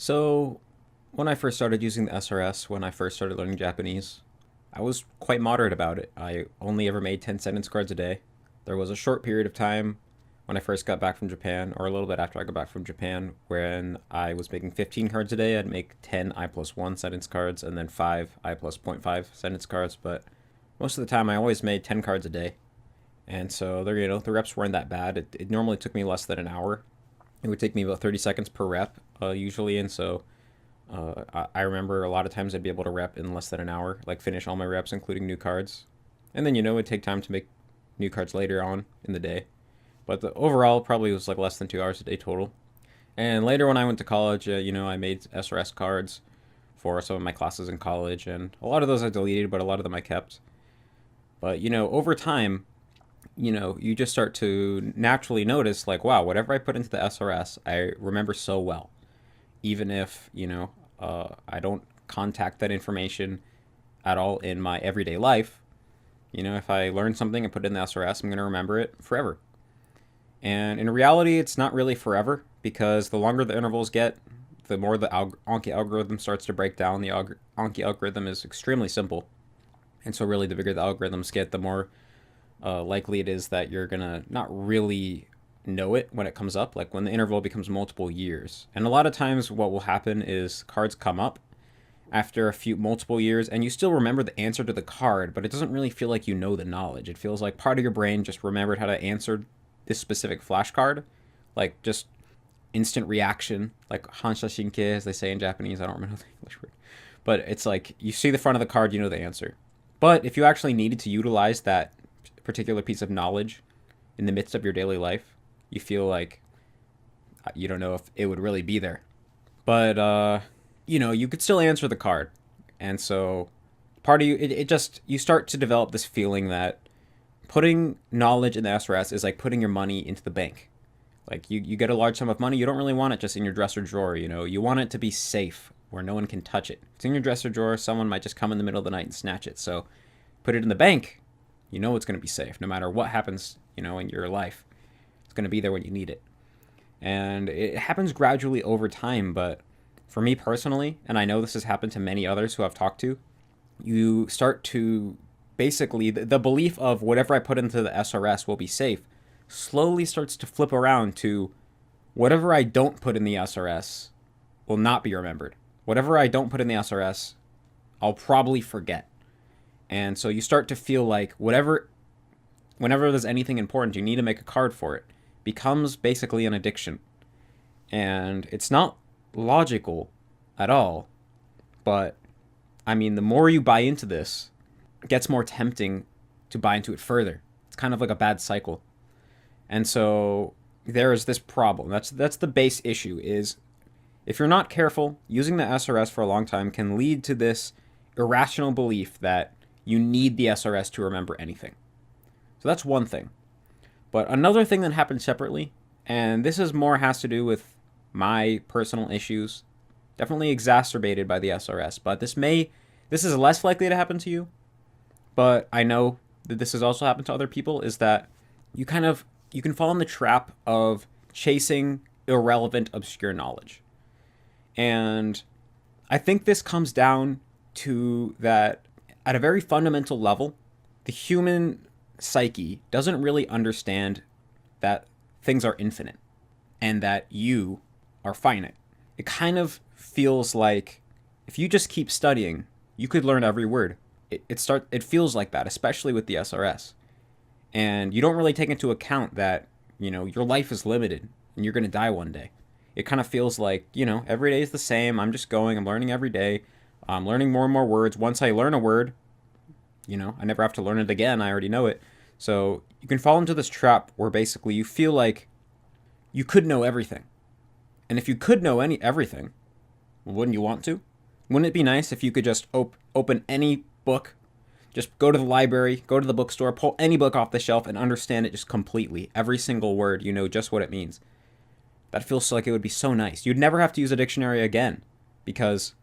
So, when I first started using the SRS, when I first started learning Japanese, I was quite moderate about it. I only ever made 10 sentence cards a day. There was a short period of time when I first got back from Japan, or a little bit after I got back from Japan, when I was making 15 cards a day. I'd make 10 I plus 1 sentence cards and then 5 I plus point 0.5 sentence cards, but most of the time I always made 10 cards a day. And so the reps weren't that bad. It normally took me less than an hour. It would take me about 30 seconds per rep, usually, and so I remember a lot of times I'd be able to rep in less than an hour, like finish all my reps, including new cards. And then, it'd take time to make new cards later on in the day. But the overall probably was like less than 2 hours a day total. And later when I went to college, I made SRS cards for some of my classes in college. And a lot of those I deleted, but a lot of them I kept. But, over time, you just start to naturally notice like, wow, whatever I put into the SRS, I remember so well. Even if, I don't contact that information at all in my everyday life. If I learn something and put it in the SRS, I'm going to remember it forever. And in reality, it's not really forever because the longer the intervals get, the more the Anki algorithm starts to break down. The Anki algorithm is extremely simple. And so, really, the bigger the algorithms get, the more likely it is that you're going to not really know it when it comes up, like when the interval becomes multiple years. And a lot of times, what will happen is cards come up after a few multiple years and you still remember the answer to the card, but it doesn't really feel like you know the knowledge. It feels like part of your brain just remembered how to answer this specific flashcard, like just instant reaction, like hansha shinke, as they say in Japanese. I don't remember the English word, but it's like you see the front of the card, you know the answer. But if you actually needed to utilize that particular piece of knowledge in the midst of your daily life, you feel like you don't know if it would really be there. But you could still answer the card. And so part of you, it just, you start to develop this feeling that putting knowledge in the SRS is like putting your money into the bank. Like you get a large sum of money, you don't really want it just in your dresser drawer, you want it to be safe where no one can touch it. If it's in your dresser drawer, someone might just come in the middle of the night and snatch it. So put it in the bank, it's going to be safe no matter what happens, in your life. It's going to be there when you need it. And it happens gradually over time, but for me personally, and I know this has happened to many others who I've talked to, you start to basically, the belief of whatever I put into the SRS will be safe slowly starts to flip around to whatever I don't put in the SRS will not be remembered. Whatever I don't put in the SRS, I'll probably forget. And so you start to feel like whenever there's anything important, you need to make a card for it, becomes basically an addiction. And it's not logical at all, but I mean, the more you buy into this, it gets more tempting to buy into it further. It's kind of like a bad cycle. And so there is this problem. That's the base issue is if you're not careful, using the SRS for a long time can lead to this irrational belief that you need the SRS to remember anything. So that's one thing. But another thing that happened separately, and this is more has to do with my personal issues, definitely exacerbated by the SRS, but this is less likely to happen to you, but I know that this has also happened to other people, is that you can fall in the trap of chasing irrelevant, obscure knowledge. And I think this comes down to that at a very fundamental level, the human psyche doesn't really understand that things are infinite and that you are finite. It kind of feels like if you just keep studying, you could learn every word. It feels like that, especially with the SRS. And you don't really take into account that, your life is limited and you're going to die one day. It kind of feels like, every day is the same. I'm just going, I'm learning every day. I'm learning more and more words. Once I learn a word, I never have to learn it again. I already know it. So you can fall into this trap where basically you feel like you could know everything. And if you could know everything, well, wouldn't you want to? Wouldn't it be nice if you could just open any book, just go to the library, go to the bookstore, pull any book off the shelf and understand it just completely. Every single word, just what it means. That feels like it would be so nice. You'd never have to use a dictionary again because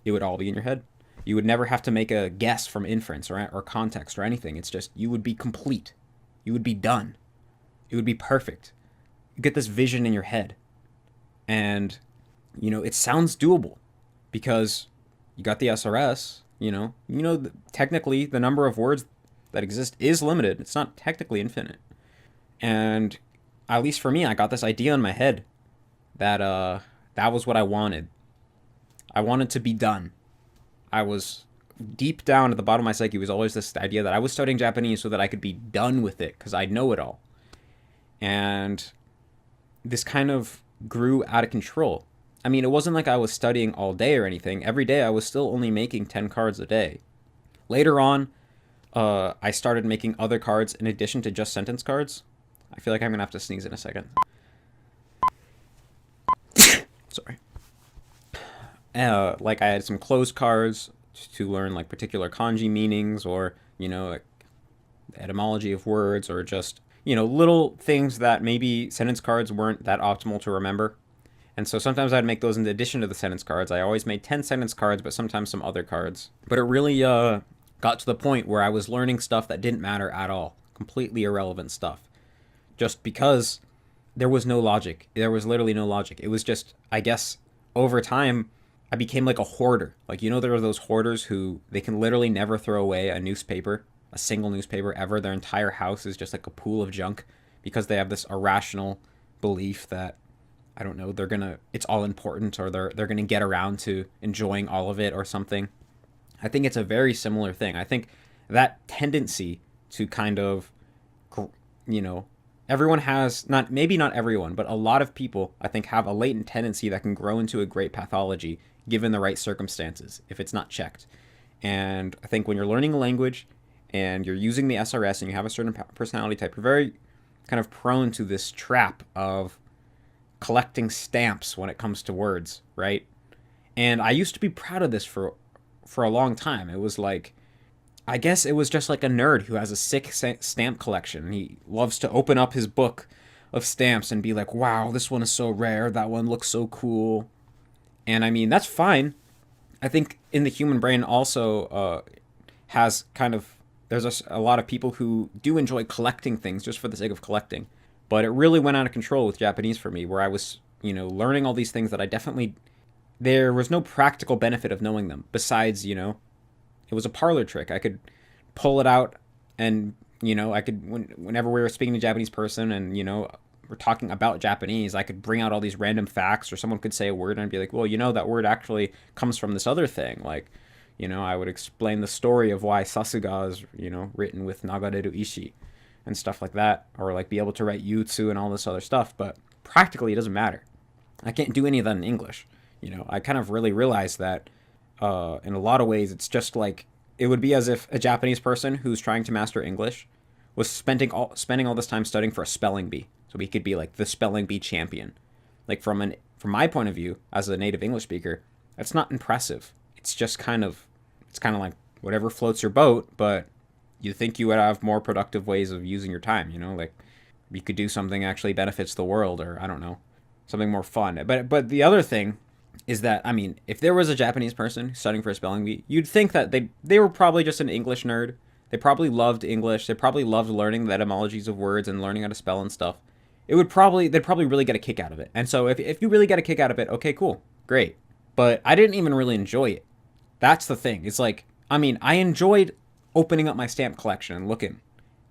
it would all be in your head. You would never have to make a guess from inference or context or anything. It's just, you would be complete. You would be done. It would be perfect. You get this vision in your head. And it sounds doable because you got the SRS. Technically the number of words that exist is limited. It's not technically infinite. And at least for me, I got this idea in my head that that was what I wanted. I wanted to be done. I was deep down at the bottom of my psyche was always this idea that I was studying Japanese so that I could be done with it because I know it all. And this kind of grew out of control. I mean, it wasn't like I was studying all day or anything. Every day I was still only making 10 cards a day. Later on, I started making other cards in addition to just sentence cards. I feel like I'm going to have to sneeze in a second. Sorry. Like I had some closed cards to learn like particular kanji meanings or, like the etymology of words or just, little things that maybe sentence cards weren't that optimal to remember. And so sometimes I'd make those in addition to the sentence cards. I always made 10 sentence cards, but sometimes some other cards. But it really got to the point where I was learning stuff that didn't matter at all. Completely irrelevant stuff. Just because there was no logic. There was literally no logic. It was just, I guess, over time, I became like a hoarder. Like, there are those hoarders who they can literally never throw away a newspaper, a single newspaper ever. Their entire house is just like a pool of junk because they have this irrational belief that, I don't know, it's all important or they're going to get around to enjoying all of it or something. I think it's a very similar thing. I think that tendency to kind of, everyone has, maybe not everyone, but a lot of people, I think, have a latent tendency that can grow into a great pathology given the right circumstances if it's not checked. And I think when you're learning a language and you're using the SRS and you have a certain personality type, you're very kind of prone to this trap of collecting stamps when it comes to words, right? And I used to be proud of this for a long time. It was like, I guess it was just like a nerd who has a sick stamp collection. He loves to open up his book of stamps and be like, wow, this one is so rare. That one looks so cool. And I mean, that's fine. I think in the human brain also has kind of, there's a lot of people who do enjoy collecting things just for the sake of collecting. But it really went out of control with Japanese for me, where I was, learning all these things that there was no practical benefit of knowing them besides, it was a parlor trick. I could pull it out and, whenever we were speaking to a Japanese person and, we're talking about Japanese, I could bring out all these random facts or someone could say a word and I'd be like, well, that word actually comes from this other thing. Like, I would explain the story of why Sasuga is, written with Nagareru Ishi and stuff like that, or like be able to write Yutsu and all this other stuff, but practically it doesn't matter. I can't do any of that in English. I kind of really realized that in a lot of ways it's just like, it would be as if a Japanese person who's trying to master English was spending all this time studying for a spelling bee, so he could be like the spelling bee champion. Like from my point of view as a native English speaker, that's not impressive. It's just kind of like whatever floats your boat, but you think you would have more productive ways of using your time, like you could do something actually benefits the world, or I don't know, something more fun. But the other thing is that, I mean, if there was a Japanese person studying for a spelling bee, you'd think that they were probably just an English nerd. They probably loved English. They probably loved learning the etymologies of words and learning how to spell and stuff. They'd probably really get a kick out of it. And so if you really get a kick out of it, okay, cool, great. But I didn't even really enjoy it. That's the thing. It's like, I mean, I enjoyed opening up my stamp collection and looking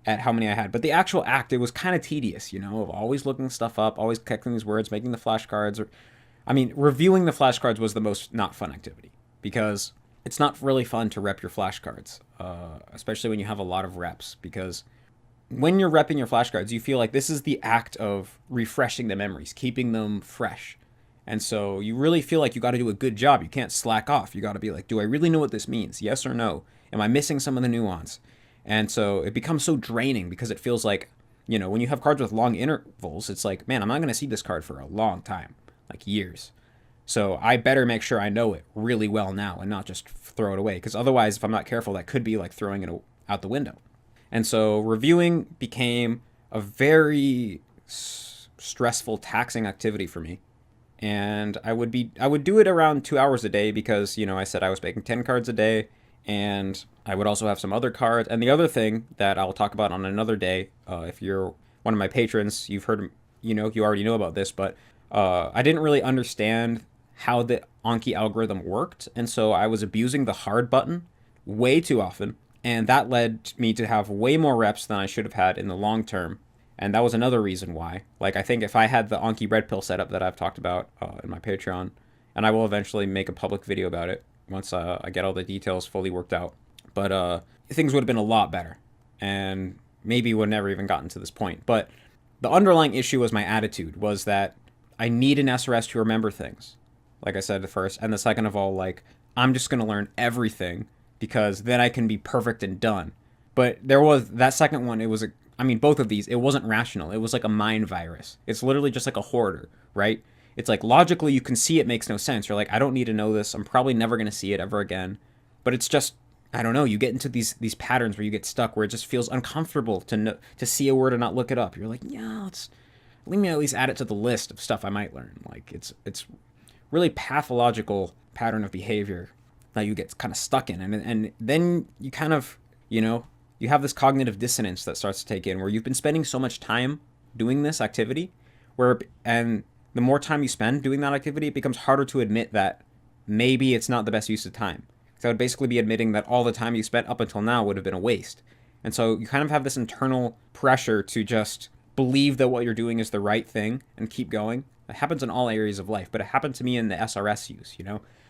at how many I had. But the actual act, it was kind of tedious, of always looking stuff up, always collecting these words, making the flashcards. Reviewing the flashcards was the most not fun activity because it's not really fun to rep your flashcards, especially when you have a lot of reps, because when you're repping your flashcards, you feel like this is the act of refreshing the memories, keeping them fresh. And so you really feel like you got to do a good job. You can't slack off. You got to be like, do I really know what this means? Yes or no? Am I missing some of the nuance? And so it becomes so draining because it feels like, when you have cards with long intervals, it's like, man, I'm not going to see this card for a long time, like years. So I better make sure I know it really well now and not just throw it away. Because otherwise, if I'm not careful, that could be like throwing it out the window. And so reviewing became a very stressful, taxing activity for me. And I would do it around 2 hours a day because, I said I was making 10 cards a day, and I would also have some other cards. And the other thing that I'll talk about on another day, if you're one of my patrons, you've heard, you already know about this, but I didn't really understand how the Anki algorithm worked. And so I was abusing the hard button way too often. And that led me to have way more reps than I should have had in the long term. And that was another reason why. Like, I think if I had the Anki red pill setup that I've talked about in my Patreon, and I will eventually make a public video about it once I get all the details fully worked out. But things would have been a lot better. And maybe would never even gotten to this point. But the underlying issue was my attitude, was that I need an SRS to remember things. Like I said the first. And the second of all, like, I'm just going to learn everything because then I can be perfect and done. But there was that second one, both of these, it wasn't rational. It was like a mind virus. It's literally just like a hoarder, right? It's like logically you can see it makes no sense. You're like, I don't need to know this. I'm probably never going to see it ever again. But it's just, I don't know. You get into these patterns where you get stuck, where it just feels uncomfortable to see a word and not look it up. You're like, yeah, let me at least add it to the list of stuff I might learn. Like it's really pathological pattern of behavior that you get kind of stuck in, and then you kind of, you have this cognitive dissonance that starts to take in, where you've been spending so much time doing this activity, and the more time you spend doing that activity, it becomes harder to admit that maybe it's not the best use of time. That would basically be admitting that all the time you spent up until now would have been a waste. And so you kind of have this internal pressure to just believe that what you're doing is the right thing and keep going. It happens in all areas of life, but it happened to me in the SRS use,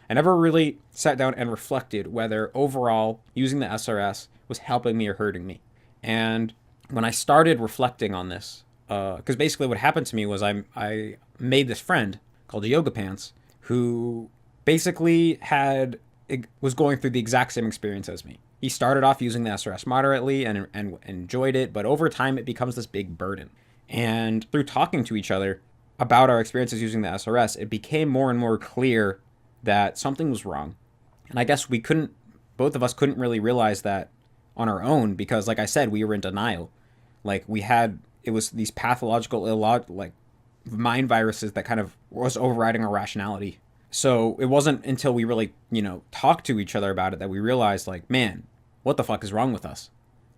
I never really sat down and reflected whether overall using the SRS was helping me or hurting me. And when I started reflecting on this, because basically what happened to me was I made this friend called Yoga Pants who basically was going through the exact same experience as me. He started off using the SRS moderately and enjoyed it, but over time it becomes this big burden. And through talking to each other about our experiences using the SRS, it became more and more clear that something was wrong. And I guess both of us couldn't really realize that on our own because, like I said, we were in denial. Like it was these pathological, mind viruses that kind of was overriding our rationality. So it wasn't until we really, talked to each other about it that we realized, like, man, what the fuck is wrong with us?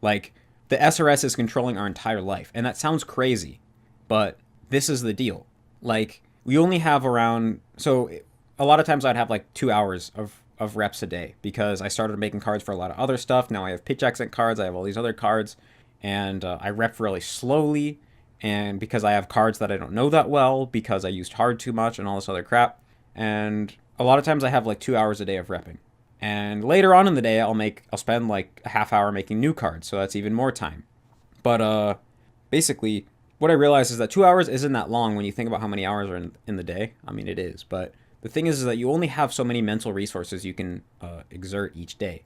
Like, the SRS is controlling our entire life. And that sounds crazy, but this is the deal. Like, we only have a lot of times I'd have like 2 hours of reps a day because I started making cards for a lot of other stuff. Now I have pitch accent cards. I have all these other cards, and I rep really slowly. And because I have cards that I don't know that well, because I used hard too much and all this other crap. And a lot of times I have like 2 hours a day of repping. And later on in the day, I'll spend like a half hour making new cards. So that's even more time. But basically, what I realized is that 2 hours isn't that long when you think about how many hours are in the day. I mean, it is. But the thing is that you only have so many mental resources you can exert each day.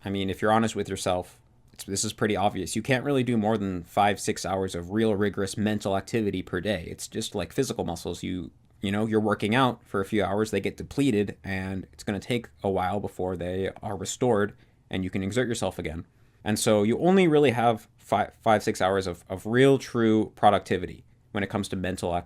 I mean, if you're honest with yourself, this is pretty obvious. You can't really do more than 5-6 hours of real rigorous mental activity per day. It's just like physical muscles. You're working out for a few hours, they get depleted, and it's going to take a while before they are restored and you can exert yourself again. And so you only really have 5-6 hours of real, true productivity when it comes to mental,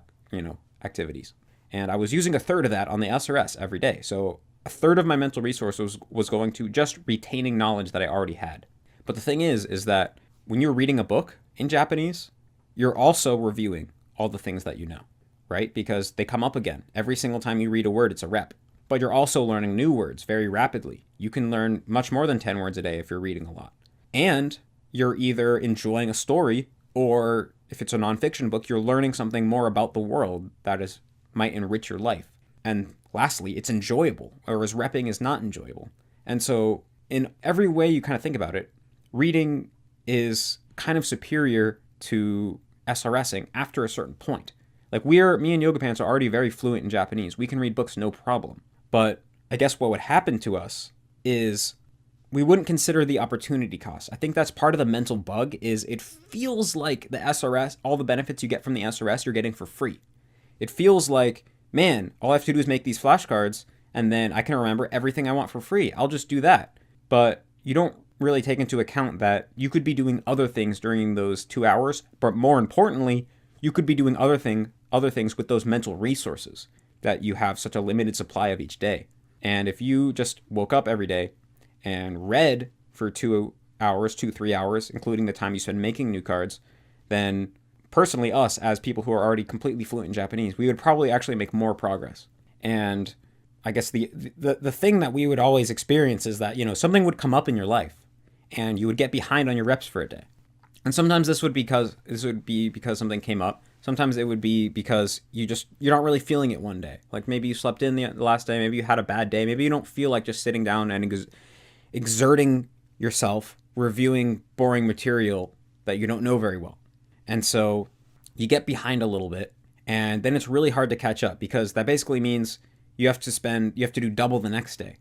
activities. And I was using a third of that on the SRS every day. So a third of my mental resources was going to just retaining knowledge that I already had. But the thing is that when you're reading a book in Japanese, you're also reviewing all the things that you know, right? Because they come up again. Every single time you read a word, it's a rep. But you're also learning new words very rapidly. You can learn much more than 10 words a day if you're reading a lot. And you're either enjoying a story, or if it's a nonfiction book, you're learning something more about the world that might enrich your life. And lastly, it's enjoyable, whereas repping is not enjoyable. And so in every way you kind of think about it, reading is kind of superior to SRSing after a certain point. Like me and Yoga Pants are already very fluent in Japanese. We can read books no problem. But I guess what would happen to us is we wouldn't consider the opportunity cost. I think that's part of the mental bug, is it feels like the SRS, all the benefits you get from the SRS, you're getting for free. It feels like, man, all I have to do is make these flashcards and then I can remember everything I want for free. I'll just do that. But you don't really take into account that you could be doing other things during those 2 hours, but more importantly, you could be doing other things with those mental resources that you have such a limited supply of each day. And if you just woke up every day and read for 3 hours, including the time you spend making new cards, then personally, us as people who are already completely fluent in Japanese, we would probably actually make more progress. And I guess the thing that we would always experience is that, something would come up in your life and you would get behind on your reps for a day. And sometimes this would be because something came up. Sometimes it would be because you're not really feeling it one day. Like maybe you slept in the last day, maybe you had a bad day, maybe you don't feel like just sitting down and exerting yourself reviewing boring material that you don't know very well. And so you get behind a little bit, and then it's really hard to catch up, because that basically means you have to do double the next day,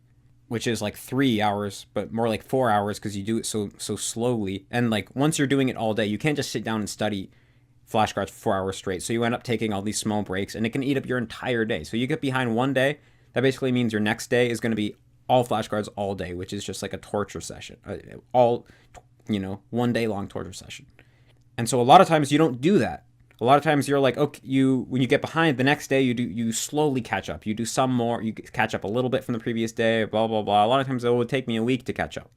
which is like 3 hours, but more like 4 hours, because you do it so slowly. And like once you're doing it all day, you can't just sit down and study flashcards for 4 hours straight. So you end up taking all these small breaks, and it can eat up your entire day. So you get behind one day, that basically means your next day is going to be all flashcards all day, which is just like a torture session, all 1 day long torture session. And so a lot of times you don't do that. A lot of times you're like, okay, when you get behind, the next day you slowly catch up. You do some more, you catch up a little bit from the previous day, blah, blah, blah. A lot of times it would take me a week to catch up.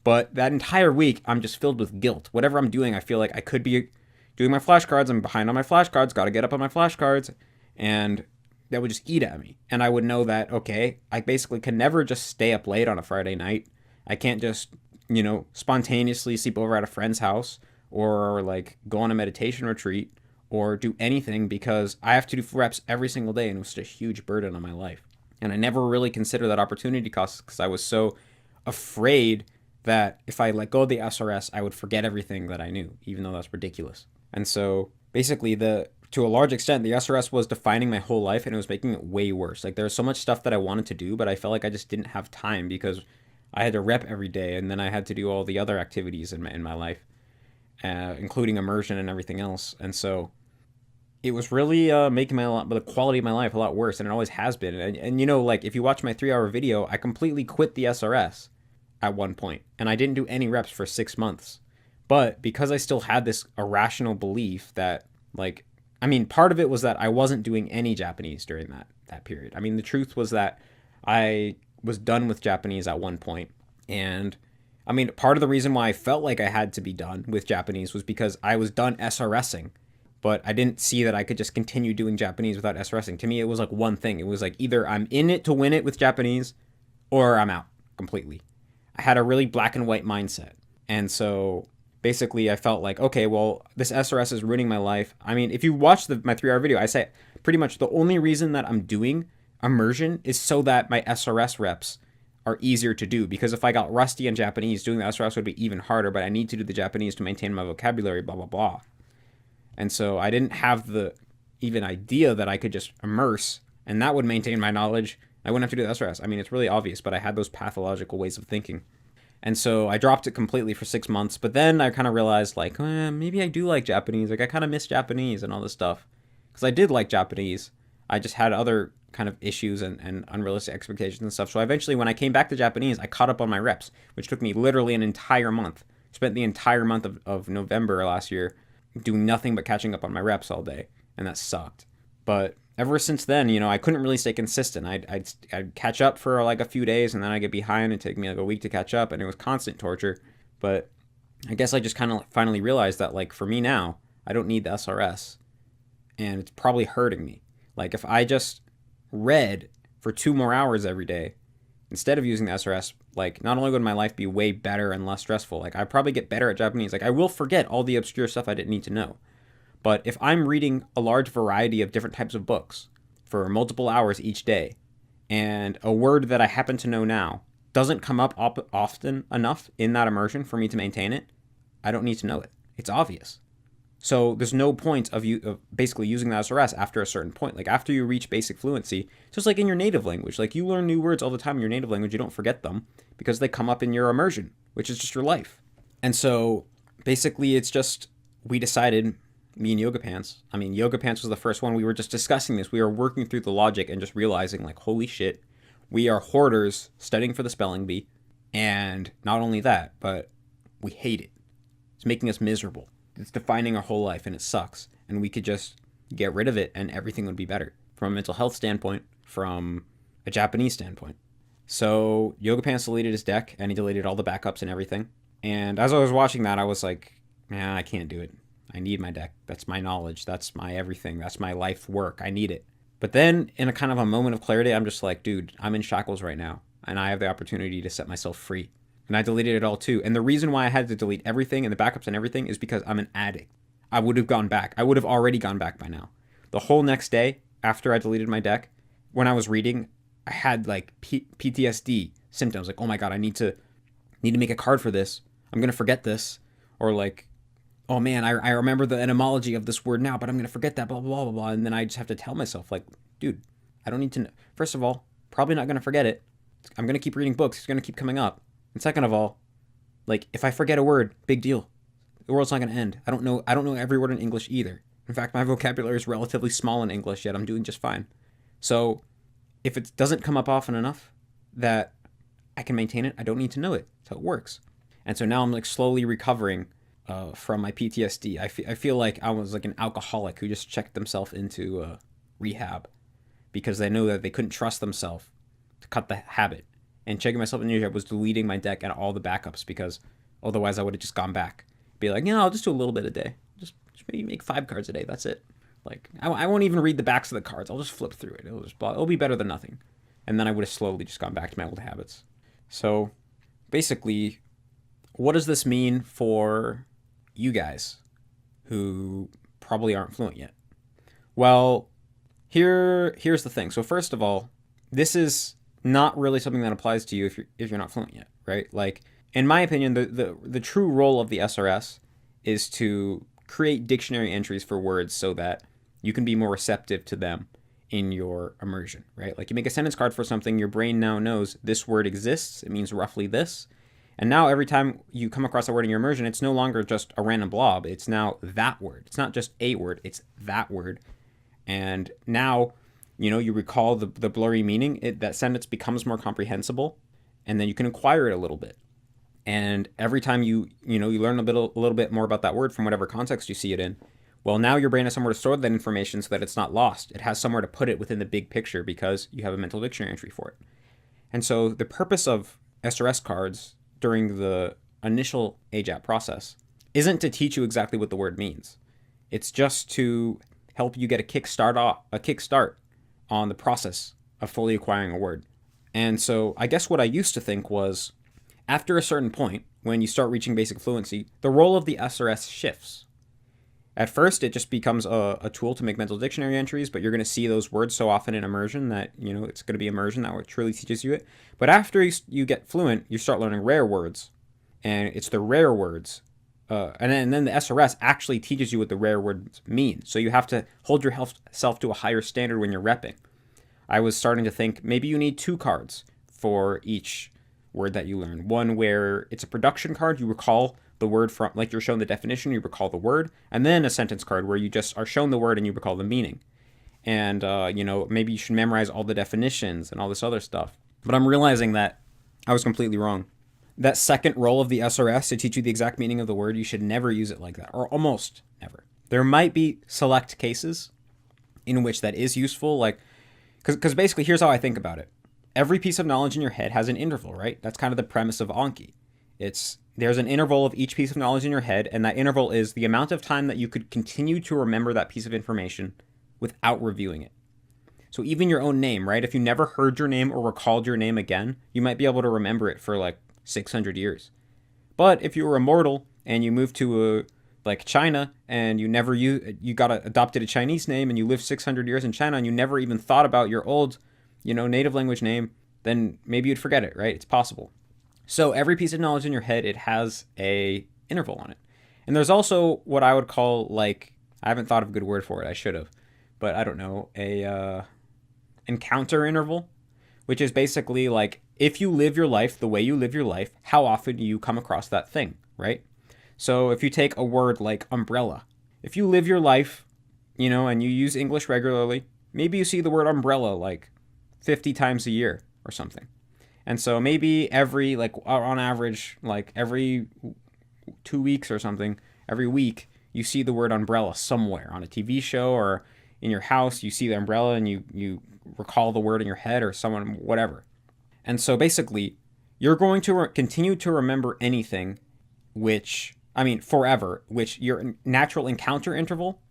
But that entire week, I'm just filled with guilt. Whatever I'm doing, I feel like I could be doing my flashcards. I'm behind on my flashcards, got to get up on my flashcards. And that would just eat at me. And I would know that, okay, I basically can never just stay up late on a Friday night. I can't just, spontaneously sleep over at a friend's house, or like go on a meditation retreat, or do anything, because I have to do reps every single day, and it was just a huge burden on my life. And I never really considered that opportunity cost, because I was so afraid that if I let go of the SRS, I would forget everything that I knew, even though that's ridiculous. And so basically to a large extent, the SRS was defining my whole life, and it was making it way worse. Like, there was so much stuff that I wanted to do, but I felt like I just didn't have time, because I had to rep every day, and then I had to do all the other activities in my life, including immersion and everything else. And so it was really making the quality of my life a lot worse, and it always has been. And like, if you watch my 3-hour video, I completely quit the SRS at one point, and I didn't do any reps for 6 months. But because I still had this irrational belief that, like, part of it was that I wasn't doing any Japanese during that period. The truth was that I was done with Japanese at one point. And part of the reason why I felt like I had to be done with Japanese was because I was done SRSing, but I didn't see that I could just continue doing Japanese without SRSing. To me, it was like one thing. It was like, either I'm in it to win it with Japanese, or I'm out completely. I had a really black and white mindset. And so basically I felt like, okay, well, this SRS is ruining my life. If you watch my 3-hour video, I say pretty much the only reason that I'm doing immersion is so that my SRS reps are easier to do, because if I got rusty in Japanese, doing the SRS would be even harder, but I need to do the Japanese to maintain my vocabulary, blah, blah, blah. And so I didn't have the even idea that I could just immerse, and that would maintain my knowledge. I wouldn't have to do the SRS. It's really obvious, but I had those pathological ways of thinking. And so I dropped it completely for 6 months. But then I kind of realized, like, maybe I do like Japanese. Like, I kind of miss Japanese and all this stuff. Because I did like Japanese. I just had other kind of issues and unrealistic expectations and stuff. So eventually, when I came back to Japanese, I caught up on my reps, which took me literally an entire month. Spent the entire month of November last year doing nothing but catching up on my reps all day. And that sucked. But ever since then, I couldn't really stay consistent. I'd catch up for like a few days, and then I'd get behind. It'd take me like a week to catch up, and it was constant torture. But I guess I just kind of finally realized that, like, for me now, I don't need the SRS, and it's probably hurting me. Like, if I just read for 2 more hours every day instead of using the SRS, like, not only would my life be way better and less stressful, like, I'd probably get better at Japanese. Like, I will forget all the obscure stuff I didn't need to know. But if I'm reading a large variety of different types of books for multiple hours each day, and a word that I happen to know now doesn't come up often enough in that immersion for me to maintain it, I don't need to know it. It's obvious. So there's no point of basically using the SRS after a certain point. Like, after you reach basic fluency, just like in your native language. Like, you learn new words all the time in your native language. You don't forget them because they come up in your immersion, which is just your life. And so basically it's just, we decided, me and Yoga Pants. Yoga Pants was the first one. We were just discussing this. We were working through the logic and just realizing, like, holy shit, we are hoarders studying for the spelling bee. And not only that, but we hate it. It's making us miserable. It's defining our whole life, and it sucks. And we could just get rid of it, and everything would be better. From a mental health standpoint, from a Japanese standpoint. So Yoga Pants deleted his deck, and he deleted all the backups and everything. And as I was watching that, I was like, I can't do it. I need my deck. That's my knowledge. That's my everything. That's my life work. I need it. But then in a kind of a moment of clarity, I'm just like, dude, I'm in shackles right now, and I have the opportunity to set myself free. And I deleted it all too. And the reason why I had to delete everything and the backups and everything is because I'm an addict. I would have gone back. I would have already gone back by now. The whole next day after I deleted my deck, when I was reading, I had like PTSD symptoms. Like, oh my god, I need to make a card for this. I'm gonna forget this, or like, oh man, I remember the etymology of this word now, but I'm gonna forget that. Blah blah blah blah. And then I just have to tell myself, like, dude, I don't need to know. First of all, probably not gonna forget it. I'm gonna keep reading books. It's gonna keep coming up. And second of all, like, if I forget a word, big deal. The world's not gonna end. I don't know every word in English either. In fact, my vocabulary is relatively small in English, yet I'm doing just fine. So if it doesn't come up often enough that I can maintain it, I don't need to know it. That's how it works. And so now I'm like slowly recovering from my PTSD. I feel like I was like an alcoholic who just checked themselves into rehab because they knew that they couldn't trust themselves to cut the habit. And checking myself in rehab was deleting my deck and all the backups because otherwise I would have just gone back. Be like, I'll just do a little bit a day. Just maybe make 5 cards a day. That's it. Like, I won't even read the backs of the cards. I'll just flip through it. It'll be better than nothing. And then I would have slowly just gone back to my old habits. So basically, what does this mean for you guys who probably aren't fluent yet? Well, here's the thing. So first of all, this is not really something that applies to you if you're not fluent yet, right? Like, in my opinion, the true role of the SRS is to create dictionary entries for words so that you can be more receptive to them in your immersion, right? Like, you make a sentence card for something, your brain now knows this word exists, it means roughly this. And now every time you come across a word in your immersion, it's no longer just a random blob, it's now that word. It's not just a word, it's that word. And now, you recall the blurry meaning, that sentence becomes more comprehensible, and then you can acquire it a little bit. And every time you learn a little bit more about that word from whatever context you see it in, well, now your brain has somewhere to store that information so that it's not lost. It has somewhere to put it within the big picture because you have a mental dictionary entry for it. And so the purpose of SRS cards during the initial AJAP process isn't to teach you exactly what the word means. It's just to help you get a kickstart on the process of fully acquiring a word. And so I guess what I used to think was, after a certain point, when you start reaching basic fluency, the role of the SRS shifts. At first, it just becomes a tool to make mental dictionary entries, but you're going to see those words so often in immersion that, it's going to be immersion that truly teaches you it. But after you get fluent, you start learning rare words. And it's the rare words. And then the SRS actually teaches you what the rare words mean. So you have to hold yourself to a higher standard when you're repping. I was starting to think maybe you need 2 cards for each word that you learn. One where it's a production card, you recall the word from, like, you're shown the definition, you recall the word, and then a sentence card where you just are shown the word and you recall the meaning. And, maybe you should memorize all the definitions and all this other stuff. But I'm realizing that I was completely wrong. That second role of the SRS to teach you the exact meaning of the word, you should never use it like that, or almost never. There might be select cases in which that is useful, like, because basically here's how I think about it. Every piece of knowledge in your head has an interval, right? That's kind of the premise of Anki. There's an interval of each piece of knowledge in your head, and that interval is the amount of time that you could continue to remember that piece of information without reviewing it. So even your own name, right? If you never heard your name or recalled your name again, you might be able to remember it for like 600 years. But if you were immortal and you moved to China and you got adopted a Chinese name and you lived 600 years in China and you never even thought about your old native language name, then maybe you'd forget it, right? It's possible. So every piece of knowledge in your head, it has a interval on it. And there's also what I would call, I haven't thought of a good word for it, I should have, but I don't know, a encounter interval, which is basically like, if you live your life the way you live your life, how often do you come across that thing, right? So if you take a word like umbrella, if you live your life, and you use English regularly, maybe you see the word umbrella 50 times a year or something. And so maybe every, on average, every 2 weeks or something, every week, you see the word umbrella somewhere on a TV show or in your house. You see the umbrella and you recall the word in your head or someone, whatever. And so basically, you're going to continue to remember anything forever, which your natural encounter interval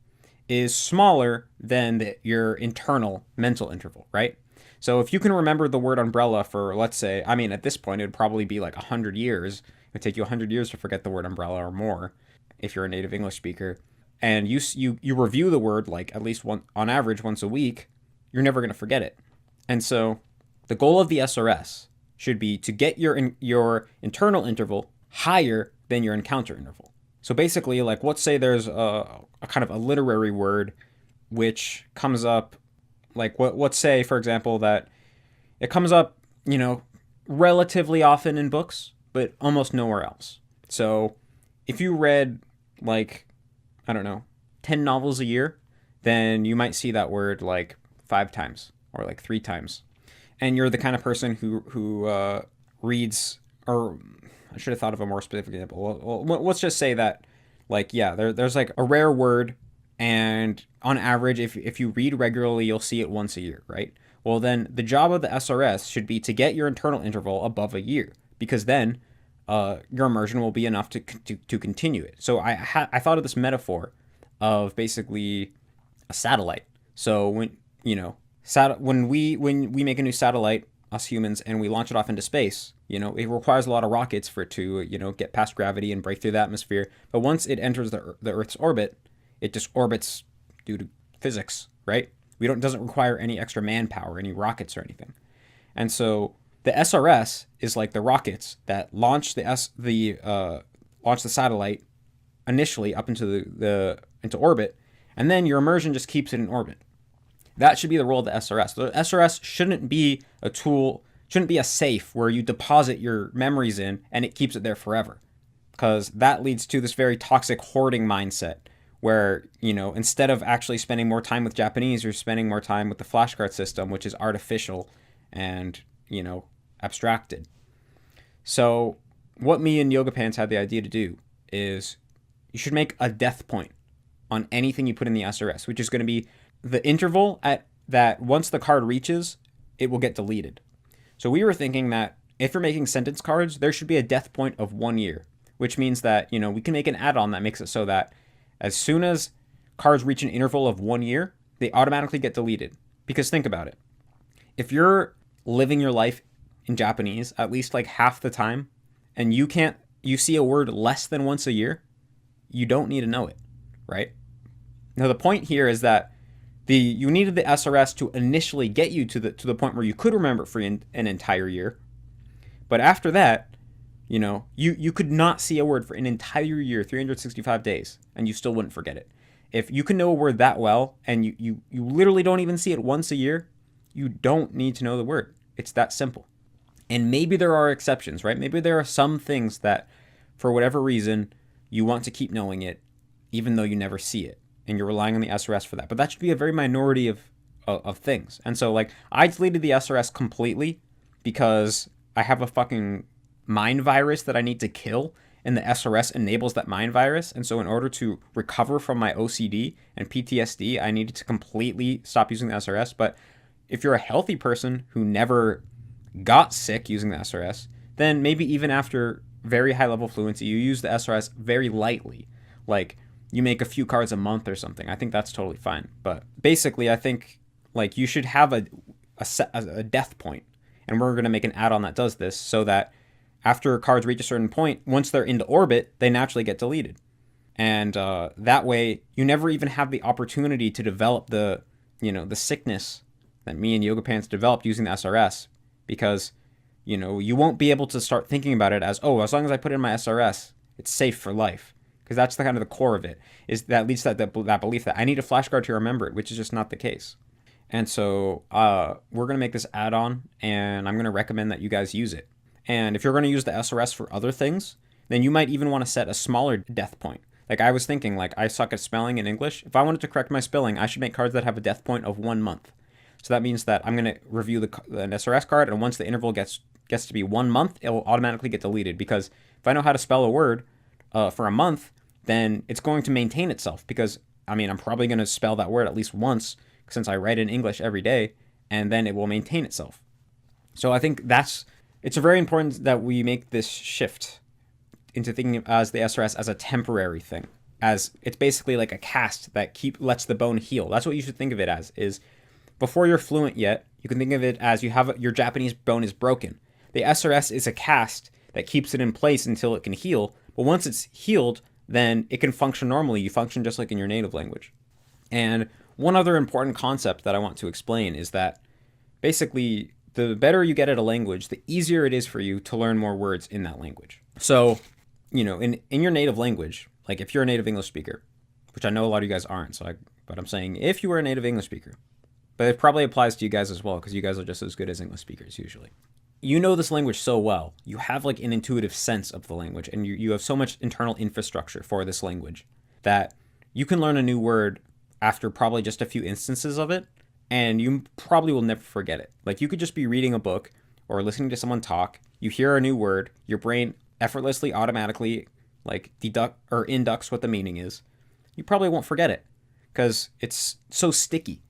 is smaller than your internal mental interval, right? So if you can remember the word umbrella for, let's say, I mean, at this point, it would probably be like 100 years. It would take you 100 years to forget the word umbrella or more if you're a native English speaker. And you review the word like at least one on average once a week, you're never going to forget it. And so the goal of the SRS should be to get your internal interval higher than your encounter interval. So basically, like, let's say there's a kind of a literary word which comes up, like, let's say, for example, that it comes up, relatively often in books, but almost nowhere else. So if you read, like, I don't know, 10 novels a year, then you might see that word like 5 times or like 3 times. And you're the kind of person who reads, or I should have thought of a more specific example. Well, let's just say that, like, yeah, there's like a rare word, and on average, if you read regularly, you'll see it once a year, right? Well, then the job of the SRS should be to get your internal interval above a year, because then your immersion will be enough to continue it. So I thought of this metaphor of basically a satellite. So when we make a new satellite, us humans, and we launch it off into space, it requires a lot of rockets for it to, get past gravity and break through the atmosphere. But once it enters the Earth's orbit, it just orbits due to physics, right? It doesn't require any extra manpower, any rockets or anything. And so the SRS is like the rockets that launch the satellite initially up into into orbit, and then your immersion just keeps it in orbit. That should be the role of the SRS. The SRS shouldn't be a tool, shouldn't be a safe where you deposit your memories in and it keeps it there forever. Because that leads to this very toxic hoarding mindset where, instead of actually spending more time with Japanese, you're spending more time with the flashcard system, which is artificial and, abstracted. So what me and Yoga Pants had the idea to do is you should make a death point on anything you put in the SRS, which is going to be the interval at that once the card reaches, it will get deleted. So we were thinking that if you're making sentence cards, there should be a death point of 1 year, which means that, we can make an add-on that makes it so that as soon as cards reach an interval of 1 year, they automatically get deleted. Because think about it. If you're living your life in Japanese at least like half the time, and you see a word less than once a year, you don't need to know it, right? Now the point here is that you needed the SRS to initially get you to the point where you could remember it for an entire year. But after that, you could not see a word for an entire year, 365 days, and you still wouldn't forget it. If you can know a word that well, and you literally don't even see it once a year, you don't need to know the word. It's that simple. And maybe there are exceptions, right? Maybe there are some things that, for whatever reason, you want to keep knowing it, even though you never see it, and you're relying on the SRS for that. But that should be a very minority of things. And so, like, I deleted the SRS completely because I have a fucking mind virus that I need to kill, and the SRS enables that mind virus. And so in order to recover from my OCD and PTSD, I needed to completely stop using the SRS. But if you're a healthy person who never got sick using the SRS, then maybe even after very high level fluency, you use the SRS very lightly. Like, you make a few cards a month or something. I think that's totally fine. But basically, I think, like, you should have a death point. And we're going to make an add-on that does this so that after cards reach a certain point, once they're into orbit, they naturally get deleted. And that way, you never even have the opportunity to develop the sickness that me and Yoga Pants developed using the SRS, because, you won't be able to start thinking about it as, oh, as long as I put in my SRS, it's safe for life. Because that's the kind of the core of it, is that leads to that belief that I need a flashcard to remember it, which is just not the case. And so we're going to make this add-on, and I'm going to recommend that you guys use it. And if you're going to use the SRS for other things, then you might even want to set a smaller death point. Like, I was thinking, like, I suck at spelling in English. If I wanted to correct my spelling, I should make cards that have a death point of 1 month. So that means that I'm going to review an SRS card, and once the interval gets to be 1 month, it will automatically get deleted. Because if I know how to spell a word for a month, then it's going to maintain itself. Because, I'm probably going to spell that word at least once, since I write in English every day, and then it will maintain itself. So I think it's very important that we make this shift into thinking as the SRS as a temporary thing. as it's basically like a cast that lets the bone heal. That's what you should think of it as, is before you're fluent yet, you can think of it as you have your Japanese bone is broken. The SRS is a cast that keeps it in place until it can heal. But once it's healed, then it can function normally. You function just like in your native language. And one other important concept that I want to explain is that basically the better you get at a language, the easier it is for you to learn more words in that language. So, in your native language, like if you're a native English speaker, which I know a lot of you guys aren't, but I'm saying if you were a native English speaker, but it probably applies to you guys as well because you guys are just as good as English speakers usually. You know this language so well. You have like an intuitive sense of the language, and you have so much internal infrastructure for this language that you can learn a new word after probably just a few instances of it, and you probably will never forget it. Like you could just be reading a book or listening to someone talk, you hear a new word, your brain effortlessly, automatically like deduct or inducts what the meaning is. You probably won't forget it because it's so sticky.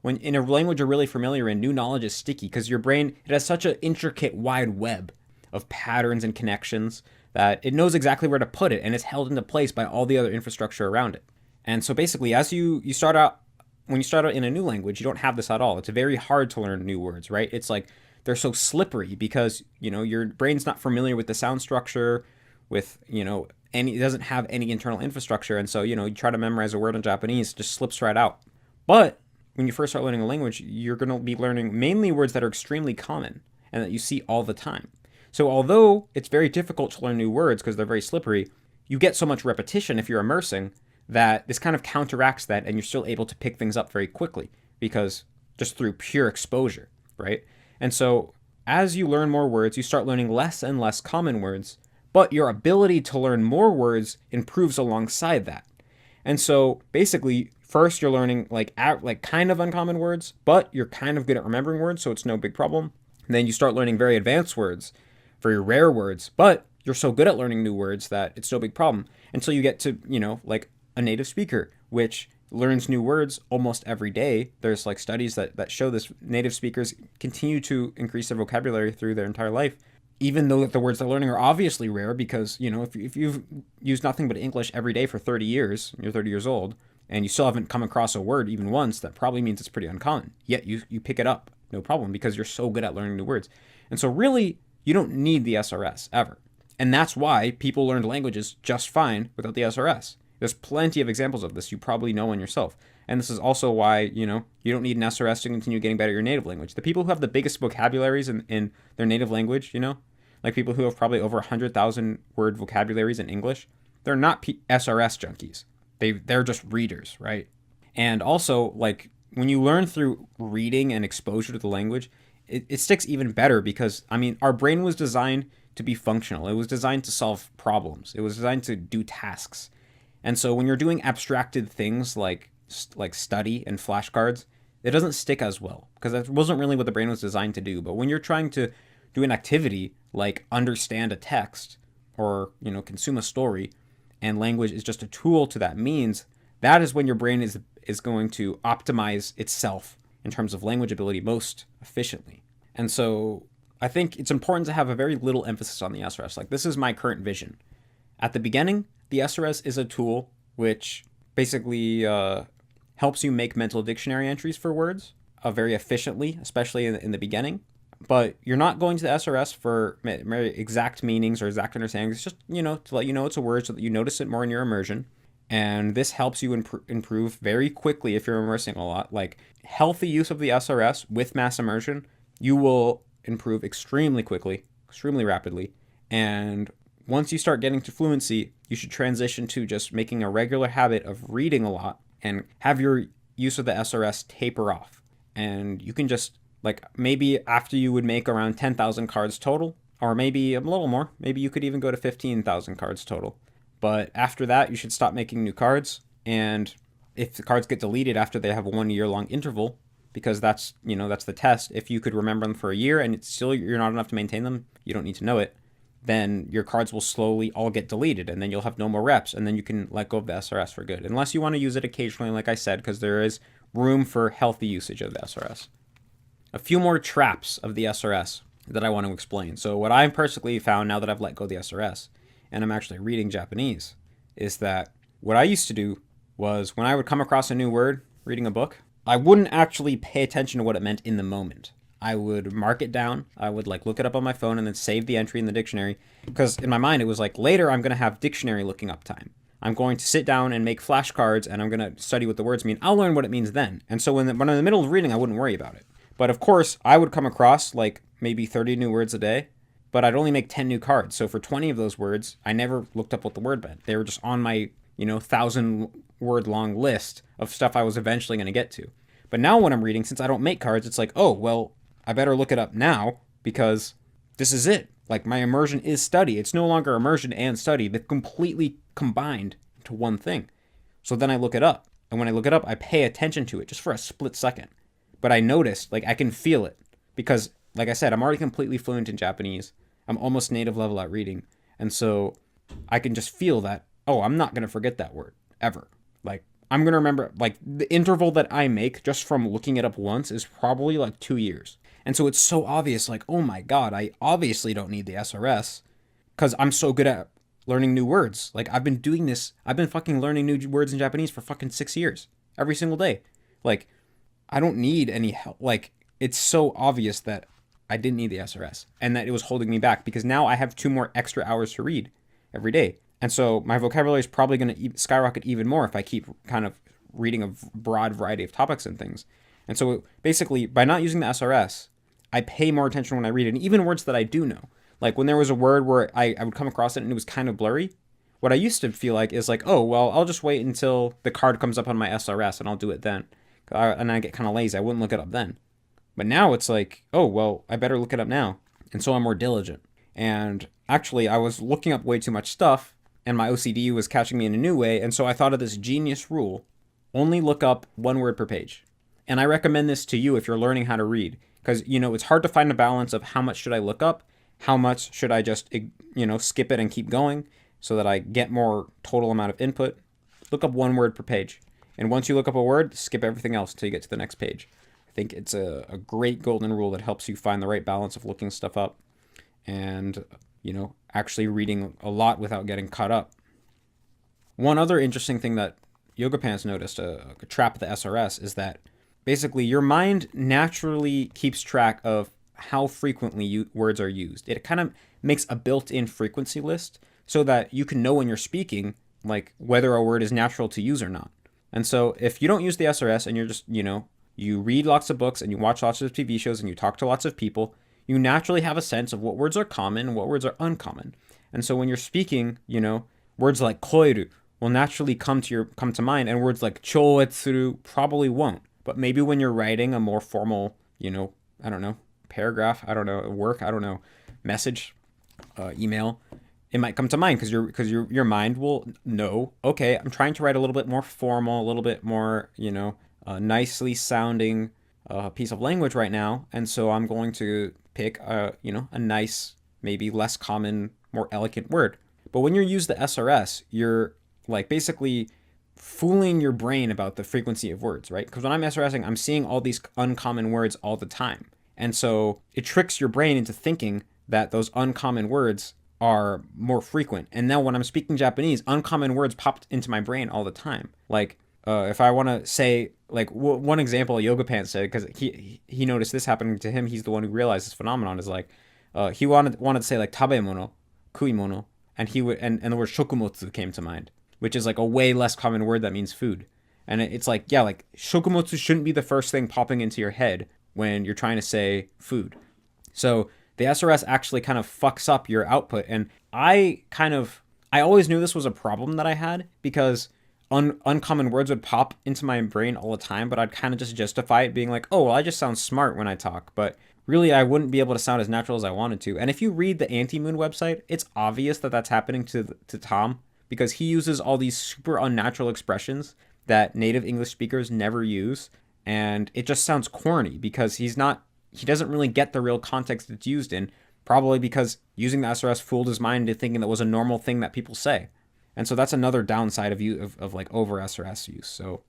When in a language you're really familiar in, new knowledge is sticky because your brain, it has such an intricate wide web of patterns and connections that it knows exactly where to put it, and it's held into place by all the other infrastructure around it. And so basically, as you start out, when you start out in a new language, you don't have this at all. It's very hard to learn new words, right? It's like they're so slippery because, your brain's not familiar with the sound structure, with, it doesn't have any internal infrastructure. And so, you try to memorize a word in Japanese, it just slips right out. But when you first start learning a language, you're going to be learning mainly words that are extremely common and that you see all the time. So although it's very difficult to learn new words because they're very slippery, you get so much repetition if you're immersing that this kind of counteracts that, and you're still able to pick things up very quickly because just through pure exposure, right? And so as you learn more words, you start learning less and less common words, but your ability to learn more words improves alongside that. And so basically, first you're learning like kind of uncommon words, but you're kind of good at remembering words, so it's no big problem. And then you start learning very advanced words, very rare words, but you're so good at learning new words that it's no big problem until you get to, like a native speaker, which learns new words almost every day. There's like studies that show this. Native speakers continue to increase their vocabulary through their entire life, even though the words they're learning are obviously rare because, if you've used nothing but English every day for 30 years, you're 30 years old, and you still haven't come across a word even once, that probably means it's pretty uncommon. Yet you pick it up, no problem, because you're so good at learning new words. And so really, you don't need the SRS ever. And that's why people learned languages just fine without the SRS. There's plenty of examples of this you probably know one yourself. And this is also why, you don't need an SRS to continue getting better at your native language. The people who have the biggest vocabularies in their native language, like people who have probably over 100,000 word vocabularies in English, they're not SRS junkies. They're just readers, right? And also, like, when you learn through reading and exposure to the language, it sticks even better because, our brain was designed to be functional. It was designed to solve problems. It was designed to do tasks. And so when you're doing abstracted things like study and flashcards, it doesn't stick as well because that wasn't really what the brain was designed to do. But when you're trying to do an activity like understand a text or, consume a story, and language is just a tool to that means, that is when your brain is going to optimize itself in terms of language ability most efficiently. And so I think it's important to have a very little emphasis on the SRS. Like, this is my current vision. At the beginning, the SRS is a tool which basically helps you make mental dictionary entries for words very efficiently, especially in the beginning. But you're not going to the SRS for very exact meanings or exact understandings. It's just, to let you know it's a word so that you notice it more in your immersion. And this helps you improve very quickly if you're immersing a lot. Like, healthy use of the SRS with mass immersion, you will improve extremely quickly, extremely rapidly. And once you start getting to fluency, you should transition to just making a regular habit of reading a lot and have your use of the SRS taper off. And you can just, like, maybe after you would make around 10,000 cards total, or maybe a little more, maybe you could even go to 15,000 cards total. But after that, you should stop making new cards. And if the cards get deleted after they have a 1 year long interval, because that's the test. If you could remember them for a year and it's still you're not enough to maintain them, you don't need to know it, then your cards will slowly all get deleted, and then you'll have no more reps, and then you can let go of the SRS for good. Unless you want to use it occasionally, like I said, because there is room for healthy usage of the SRS. A few more traps of the SRS that I want to explain. So what I've personally found now that I've let go of the SRS, and I'm actually reading Japanese, is that what I used to do was when I would come across a new word reading a book, I wouldn't actually pay attention to what it meant in the moment. I would mark it down. I would like look it up on my phone and then save the entry in the dictionary, because in my mind it was like later I'm going to have dictionary looking up time. I'm going to sit down and make flashcards and I'm going to study what the words mean. I'll learn what it means then. And so when I'm in the middle of reading, I wouldn't worry about it. But of course, I would come across like maybe 30 new words a day, but I'd only make 10 new cards. So for 20 of those words, I never looked up what the word meant. They were just on my, 1,000 word long list of stuff I was eventually going to get to. But now when I'm reading, since I don't make cards, it's like, oh, well, I better look it up now because this is it. Like my immersion is study. It's no longer immersion and study. They've completely combined into one thing. So then I look it up. And when I look it up, I pay attention to it just for a split second. But I noticed, like I can feel it because, like I said, I'm already completely fluent in Japanese. I'm almost native level at reading. And so I can just feel that, oh, I'm not going to forget that word ever. Like I'm going to remember, like the interval that I make just from looking it up once is probably like 2 years. And so it's so obvious, like, oh my God, I obviously don't need the SRS because I'm so good at learning new words. Like I've been doing this. I've been fucking learning new words in Japanese for fucking 6 years, every single day. Like I don't need any help. Like it's so obvious that I didn't need the SRS and that it was holding me back because now I have 2 more extra hours to read every day. And so my vocabulary is probably going to skyrocket even more if I keep kind of reading a broad variety of topics and things. And so basically by not using the SRS, I pay more attention when I read it, and even words that I do know. Like when there was a word where I would come across it and it was kind of blurry, what I used to feel like is like, oh, well, I'll just wait until the card comes up on my SRS and I'll do it then. And I get kind of lazy. I wouldn't look it up then. But now it's like, oh, well, I better look it up now. And so I'm more diligent. And actually, I was looking up way too much stuff, and my OCD was catching me in a new way. And so I thought of this genius rule: only look up 1 word per page. And I recommend this to you if you're learning how to read. Because, it's hard to find a balance of how much should I look up, how much should I just, skip it and keep going so that I get more total amount of input. Look up 1 word per page. And once you look up a word, skip everything else until you get to the next page. I think it's a great golden rule that helps you find the right balance of looking stuff up and, actually reading a lot without getting caught up. One other interesting thing that Yoga Pants noticed, a trap of the SRS, is that basically your mind naturally keeps track of how frequently words are used. It kind of makes a built-in frequency list so that you can know when you're speaking, like whether a word is natural to use or not. And so if you don't use the SRS and you're just, you read lots of books and you watch lots of TV shows and you talk to lots of people, you naturally have a sense of what words are common and what words are uncommon. And so when you're speaking, words like koiru will naturally come to mind, and words like choetsuru probably won't. But maybe when you're writing a more formal, I don't know, paragraph, I don't know, work, I don't know, message, email, it might come to mind because your mind will know, okay, I'm trying to write a little bit more formal, a little bit more, nicely sounding piece of language right now, and so I'm going to pick a nice, maybe less common, more elegant word. But when you use the SRS, you're like basically fooling your brain about the frequency of words, right? Because when I'm SRSing, I'm seeing all these uncommon words all the time. And so it tricks your brain into thinking that those uncommon words are more frequent. And now when I'm speaking Japanese, uncommon words popped into my brain all the time. Like if I want to say, like one example Yoga Pants said, because he noticed this happening to him, he's the one who realized this phenomenon, is like he wanted to say like tabemono, kuimono, and he would and the word shokumotsu came to mind, which is like a way less common word that means food. And it's like, yeah, like shokumotsu shouldn't be the first thing popping into your head when you're trying to say food. So the SRS actually kind of fucks up your output. And I always knew this was a problem that I had because uncommon words would pop into my brain all the time, but I'd kind of just justify it being like, oh, well, I just sound smart when I talk. But really, I wouldn't be able to sound as natural as I wanted to. And if you read the Anti-Moon website, it's obvious that that's happening to Tom, because he uses all these super unnatural expressions that native English speakers never use. And it just sounds corny because he doesn't really get the real context it's used in, probably because using the SRS fooled his mind into thinking that was a normal thing that people say. And so that's another downside of like over SRS use. So,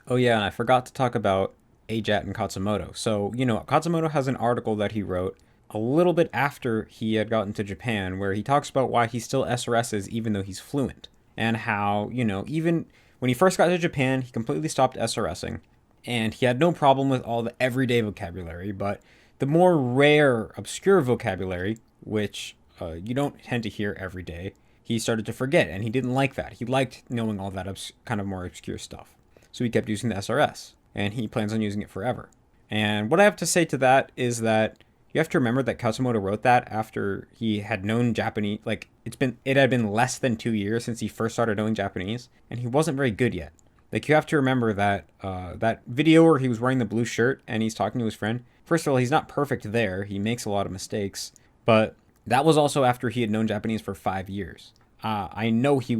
oh yeah, and I forgot to talk about Ajat and Katsumoto. So, Katsumoto has an article that he wrote a little bit after he had gotten to Japan where he talks about why he still SRSs even though he's fluent. and how, even when he first got to Japan, he completely stopped SRSing, and he had no problem with all the everyday vocabulary, but the more rare, obscure vocabulary, which you don't tend to hear every day, he started to forget, and he didn't like that. He liked knowing all that kind of more obscure stuff. So he kept using the SRS, and he plans on using it forever. And what I have to say to that is that you have to remember that Katsumoto wrote that after he had known Japanese. Like it had been less than 2 years since he first started knowing Japanese, and he wasn't very good yet. Like you have to remember that that video where he was wearing the blue shirt and he's talking to his friend. First of all, he's not perfect there. He makes a lot of mistakes, but that was also after he had known Japanese for 5 years. I know he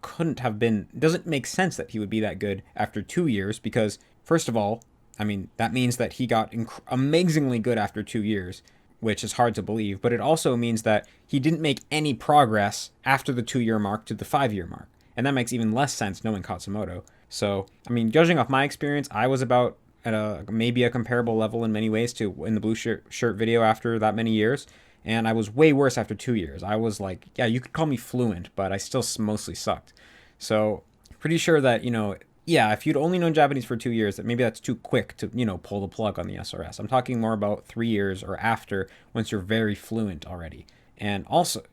couldn't have been. It doesn't make sense that he would be that good after 2 years because, first of all, I mean, that means that he got amazingly good after 2 years, which is hard to believe, but it also means that he didn't make any progress after the 2 year mark to the 5 year mark. And that makes even less sense knowing Katsumoto. So, I mean, judging off my experience, I was about at maybe a comparable level in many ways to in the blue shirt video after that many years. And I was way worse after 2 years. I was like, yeah, you could call me fluent, but I still mostly sucked. So, pretty sure that, yeah, if you'd only known Japanese for 2 years, that maybe that's too quick to, pull the plug on the SRS. I'm talking more about 3 years or after, once you're very fluent already. And also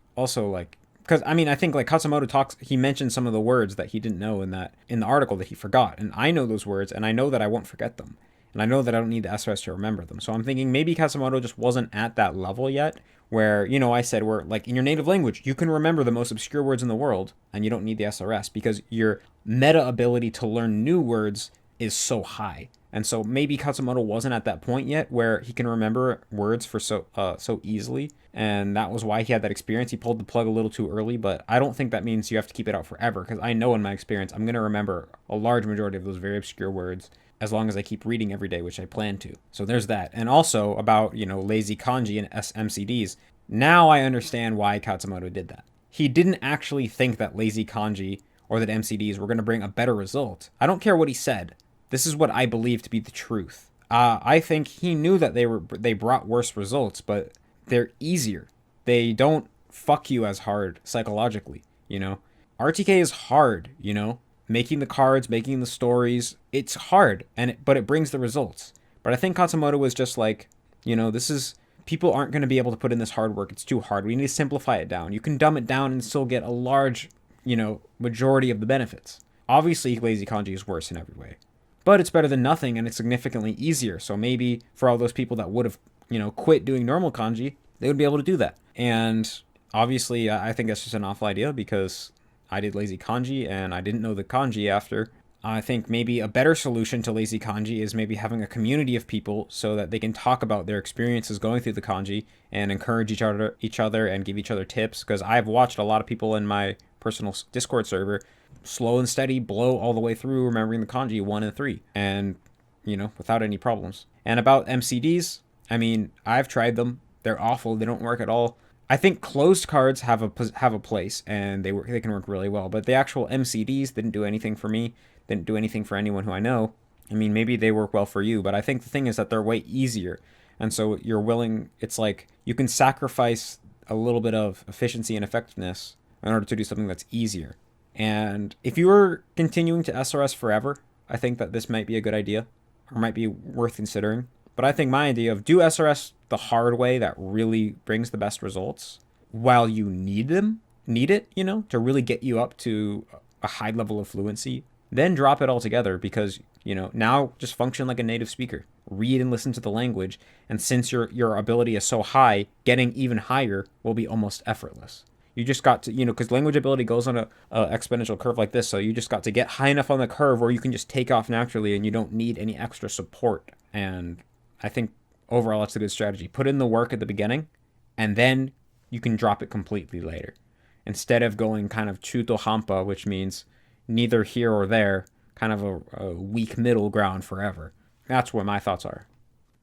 like, because I mean, I think like Katsumoto he mentioned some of the words that he didn't know in the article that he forgot, and I know those words, and I know that I won't forget them, and I know that I don't need the SRS to remember them. So I'm thinking maybe Katsumoto just wasn't at that level yet, where I said where like in your native language you can remember the most obscure words in the world, and you don't need the SRS because your meta ability to learn new words is so high. And so maybe Katsumoto wasn't at that point yet where he can remember words for so easily, and that was why he had that experience. He pulled the plug a little too early, but I don't think that means you have to keep it out forever, because I know in my experience I'm going to remember a large majority of those very obscure words as long as I keep reading every day, which I plan to. So there's that. And also about, lazy kanji and MCDs. Now I understand why Katsumoto did that. He didn't actually think that lazy kanji or that MCDs were going to bring a better result. I don't care what he said. This is what I believe to be the truth. I think he knew that they brought worse results, but they're easier. They don't fuck you as hard psychologically, RTK is hard, making the cards, making the stories. It's hard, but it brings the results. But I think Katsumoto was just like, people aren't going to be able to put in this hard work. It's too hard. We need to simplify it down. You can dumb it down and still get a large, majority of the benefits. Obviously, lazy kanji is worse in every way, but it's better than nothing, and it's significantly easier. So maybe for all those people that would have, quit doing normal kanji, they would be able to do that. And obviously, I think that's just an awful idea because I did lazy kanji and I didn't know the kanji after. I think maybe a better solution to lazy kanji is maybe having a community of people so that they can talk about their experiences going through the kanji and encourage each other and give each other tips. Because I've watched a lot of people in my personal Discord server slow and steady blow all the way through remembering the kanji 1 and 3 and, without any problems. And about MCDs, I mean, I've tried them. They're awful. They don't work at all. I think closed cards have a place and they can work really well. But the actual MCDs didn't do anything for me. Didn't do anything for anyone who I know. I mean, maybe they work well for you, but I think the thing is that they're way easier. And so it's like you can sacrifice a little bit of efficiency and effectiveness in order to do something that's easier. And if you were continuing to SRS forever, I think that this might be a good idea or might be worth considering. But I think my idea of do SRS the hard way that really brings the best results while you need it, to really get you up to a high level of fluency, then drop it all together because, now just function like a native speaker. Read and listen to the language. And since your ability is so high, getting even higher will be almost effortless. You just got to, because language ability goes on a exponential curve like this. So you just got to get high enough on the curve where you can just take off naturally and you don't need any extra support. And I think overall that's a good strategy. Put in the work at the beginning and then you can drop it completely later. Instead of going kind of chuto hampa, which means neither here or there, kind of a weak middle ground forever. That's what my thoughts are.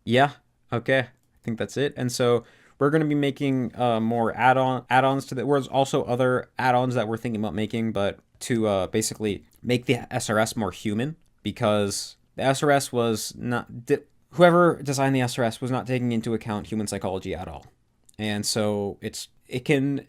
Yeah, okay, I think that's it. And so we're going to be making more add-ons to that. There's also other add-ons that we're thinking about making, but to basically make the SRS more human, because the SRS was not... whoever designed the SRS was not taking into account human psychology at all. And so it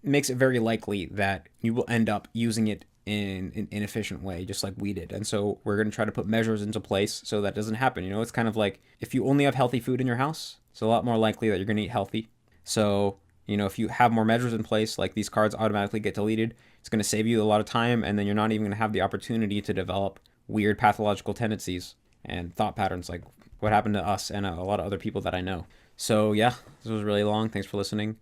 makes it very likely that you will end up using it in an inefficient way, just like we did. And so we're going to try to put measures into place so that doesn't happen. You know, it's kind of like if you only have healthy food in your house, it's a lot more likely that you're going to eat healthy. So, you know, if you have more measures in place, like these cards automatically get deleted, it's going to save you a lot of time, and then you're not even going to have the opportunity to develop weird pathological tendencies and thought patterns like what happened to us and a lot of other people that I know. So, yeah, this was really long. Thanks for listening.